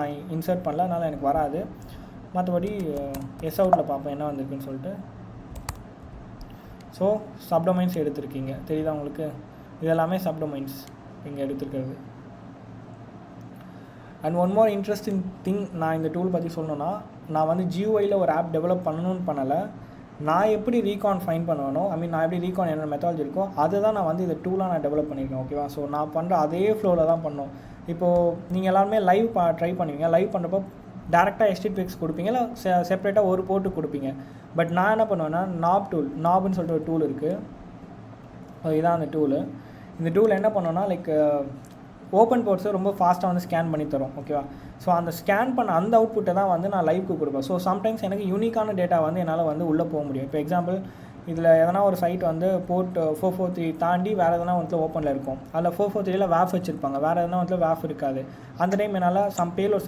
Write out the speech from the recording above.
நான் இன்சர்ட் பண்ணல, அதனால் எனக்கு வராது. மற்றபடி எஸ் அவுட்டில் பார்ப்பேன் என்ன வந்திருக்குன்னு சொல்லிட்டு. ஸோ சப்டொமைன்ஸ் எடுத்திருக்கீங்க, தெரியுதா உங்களுக்கு? இதெல்லாமே சப்டொமைன்ஸ் இங்கே எடுத்துருக்கிறது. And one more interesting thing நான் இந்த டூல் பற்றி சொல்லணுன்னா, நான் வந்து GUIயில் ஒரு ஆப் டெவலப் பண்ணணும்னு பண்ணலை. நான் எப்படி ரீகான் ஃபைன் பண்ணுவேனோ, நான் எப்படி ரீகான் என்னோட மெத்தாலஜி இருக்கோ அதை தான் நான் வந்து இந்த டூலாக நான் டெவலப் பண்ணியிருக்கேன். ஓகேவா? ஸோ நான் பண்ணுற அதே ஃப்ளோவில் தான் பண்ணோம். இப்போது நீங்கள் எல்லாருமே லைவ் ட்ரை பண்ணுவீங்க. லைவ் பண்ணுறப்போ டேரெக்டாக HTTPX கொடுப்பீங்க, இல்லை செப்பரேட்டாக ஒரு போர்ட்டு கொடுப்பீங்க. பட் நான் என்ன பண்ணுவேன்னா, நாப்னு சொல்லிட்டு ஒரு டூல் இருக்குது. இதான் அந்த டூலு. இந்த டூல் என்ன பண்ணோன்னா, லைக் ஓப்பன் போர்ட்ஸை ரொம்ப ஃபாஸ்ட்டாக வந்து ஸ்கேன் பண்ணி தரும். ஓகேவா? ஸோ அந்த ஸ்கேன் பண்ண அந்த அவுட்புட்டை தான் வந்து நான் லைவ்க்கு கொடுப்பேன். ஸோ சம்டைம்ஸ் எனக்கு யூனிக்கான டேட்டா வந்து என்னால் வந்து உள்ளே போக முடியும். இப்போ எக்ஸாம்பிள், இதில் எதனா ஒரு சைட் வந்து போர்ட் 443 தாண்டி வேறு எதனா வந்து ஓப்பனில் இருக்கும். அதில் 443ல் வேஃப் வச்சுருப்பாங்க, வேறு எதனா வந்து வேஃப் இருக்காது. அந்த டைம் என்னால் சம் பேலோட்ஸ்